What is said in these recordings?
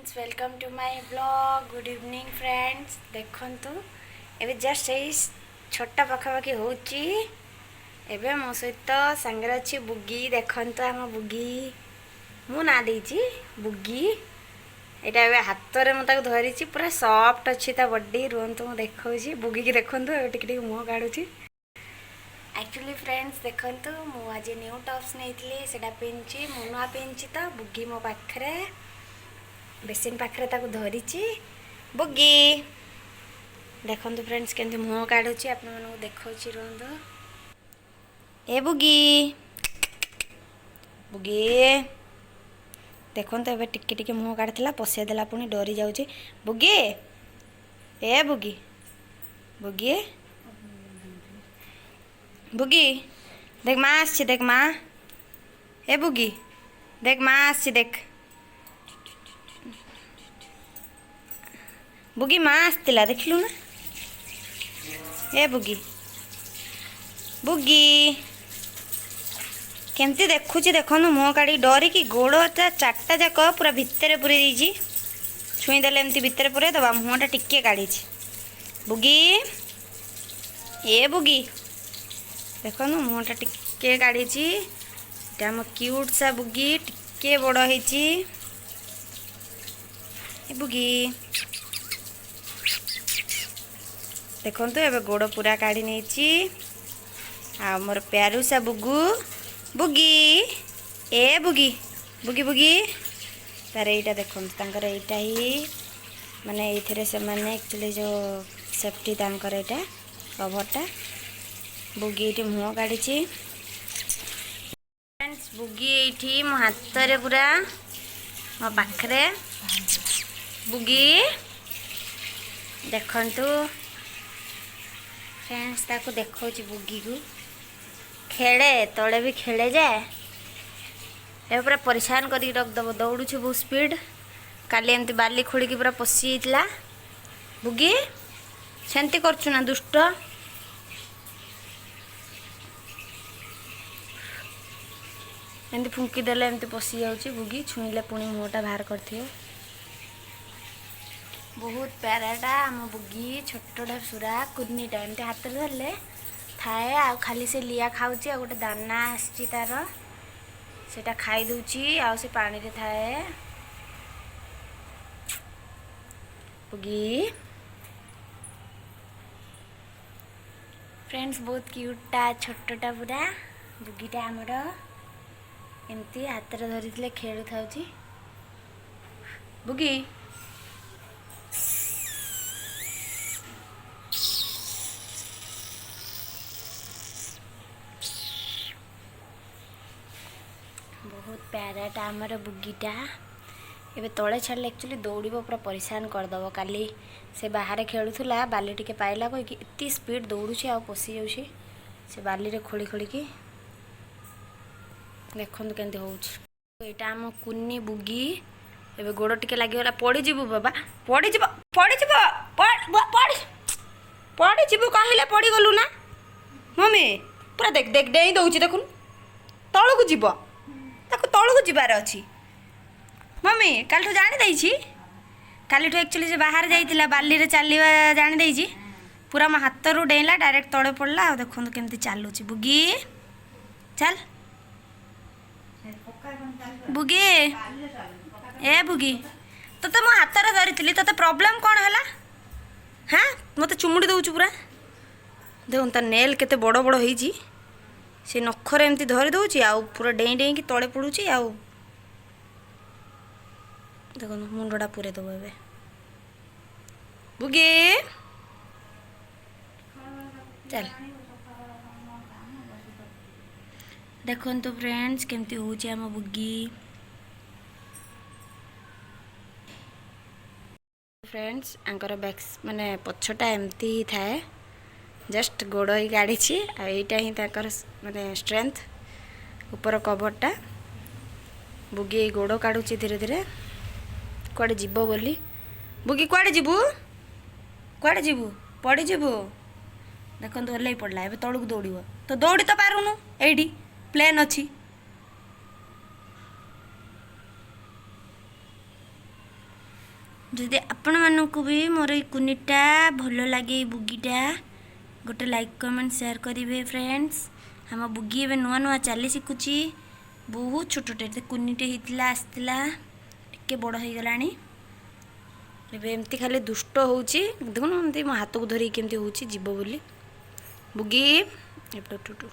Friends welcome to my blog good evening friends देखंतु एबे just एई छोटा पाखापाखि होची एबे मो सहित संगे अच्छी बुगी देखंतु आम बुगी मु ना देची बुगी एटा एबे हाथ रे म ताको धरिची पूरा सॉफ्ट अछि ता बॉडी रुहंतु मु देखौची बुगी की देखंतु एबे टिक मुह काढुची एक्चुअली फ्रेंड्स देखंतु मु आज न्यू टॉप्स नेइतली सेटा पिनची मु नुआ पिनची तो बुगी मो पाखरे बेसिन पाखरे ताको धरिची बुगी देखंतु फ्रेंड्स केंति मुह काढुची आपन मानको देखौची रुहंतु ए बुगी बुगी देखंतु एबे टिके टिके मुह काढथिला पसे देला पुनी डरी जाउची बुगी ए बुगी बुगी बुगी देख माँ आसी देख माँ ए बुगी देख माँ आसी देख बुगी माँ आसला देखलु ना ए बुगी बुगी केमती देखुची देखनु मुह काढ़ी डरी कि गोड़टा चारटा जाक पूरा भितर पूरे दीजी छुई देले एमती भितर पूरे दबा मुहटा टिके काढ़ी बुगी ए बुगी देखनु मुहटा टिके काढ़ी आम क्यूट सा बुगी टिके बड़ होईची ए बुगी देखंतु एबे गोड़ पूरा काढ़ी नेची आ मोर प्यारू सा बुगु बुगी ए बुगी बुगी बुगी तार एटा देखंतु तांकर एटा ही माने एथरे से माने एक्चुअली जो सेफ्टी तांकर एटा कवरटा बुगी एटी मुह काढ़ी फ्रेंड्स बुगी एटी मो हाथ रे पूरा मो पाखरे बुगी देखंतु फ्रेंड्स ताको देखौची बुगी को खेले तले भी खेले जाए ए पूरा परेशान करी रख दब दौड़ुछ बहुत स्पीड काली एमती बाली खोली पूरा पशि जाइला बुगी सेंती करछु ना दुष्ट एमती फुंकी देले एमती पशि जाउची बुगी छुईले पुणी मुहटा बाहर करथियो बहुत प्याराटा आम बुगी छोटटा सुरा कुन्नीटा एमती हाथ में धरले थाए आ खाली से लिया खाऊची आ गोटे दाना आसी तार सेटा खाई दूची आ से पानी रे थाए बुगी फ्रेंड्स बहुत क्यूटटा छोटटा पूरा बुगीटा आमर एमती हाथ रे धरिथिले खेलु थाउची बुगी बहुत प्याराटा आमर बुगीटा एबे तले छाड़ले एक्चुअली दौड़ पूरा परेशान करदब काली से बाहर खेलुला बाली टिके पाइला कहीकि एत स्पीड दौड़ुची आ पशि जाऊँगी से बाली रे खोली खोली की देखंतु केंति होउछ एटा आम कुन्नी बुगी एबे गोड़ टिके लागिगला पड़ी जीवु बाबा पड़ी जीव पड़ी जीवु कहले पड़ी गलु ना मम्मी पूरा देख देख डेई दउची देखुन तळकु जीव ताको तळकु जीवार अछि मम्मी कालठु जानि दैछि कालीठु एक्चुअली जे बाहर जाइतिला बाली रे चालिवा जानि दैछि पूरा मो हाथ रु डेइला डायरेक्ट तळे पड़ला आ देखंतु केमति चालुची बुगी चल बुगी ए बुगी तो मो हाथ रे धरितिली तते प्रॉब्लम कोन हला हां मते चुमुडी दउछु पूरा देखुन त नेल केते बड़ बड़ होईची से नखरे एमती धरी दउची आ पूरा डेई डेई की तळे पडुची आ देखो मुंडटा पूरे दब ए बुगी चल देखंतु फ्रेंड्स केमती होची आम बुगी फ्रेंड्स आंकर बैक्स माने पछटा एमती ही थाए जस्ट गोड़ ही गाड़ी आईटा ही माने स्ट्रेंथ ऊपर कवरटा बुगी गोड़ काढ़ुची धीरे धीरे कुआडे जीव बोली बुगी कुआडे जीवु पड़ी जीवु देखंतु हल्लै पड़ला एबे तळକୁ दौड़िबो तो दौड़ी तो पारुनु एडी प्लेन अछि जदि आपण मानक भी मोर ये कुनीटा भल लगे बुगीटा गोटे लाइक कमेंट शेयर करेंगे फ्रेंड्स। आम बुगी ए नुआ नुआ चली शिखुची बहुत छोटे कुनीटे होता आसला टे बड़ हो गला एमती खाली दुष्ट हो देखुन एमती मो हाथ को धरिक केमती हो जीव बोली बुगी टू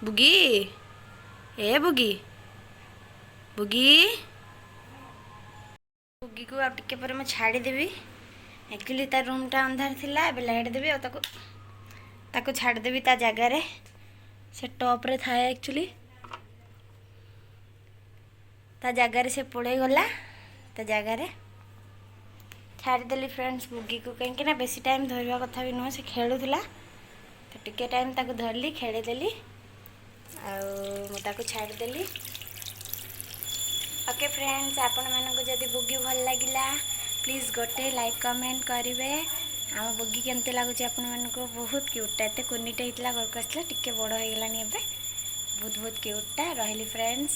बुगी ए बुगी बुगी बुगी को आप टिके पर मैं छाड़देवी एक्चुअली तार रूमटा अंधार थिला ए लाइट देवी और ताको छाड़देवी ता जगार से टॉप रे थाए एक्चुअली ता जगार से पड़े गला ता जगार छाड़देली फ्रेंड्स बुगी को कहीं बेसी टाइम धरवा कथा भी नुह से खेलुला तो टिके टाइम ताको धरली खेलीदेली आउ छाड़देली। ओके फ्रेंड्स आपण मानक जदि बुगी भल लगिला प्लीज गोटे लाइक कमेंट करेंगे। आम बुगी केमती लगुच आपण मानक बहुत क्यूटा एत कुनीटे होता घर को आसला टिके बड़ हो गलानी बहुत बहुत क्यूटा रही फ्रेंड्स।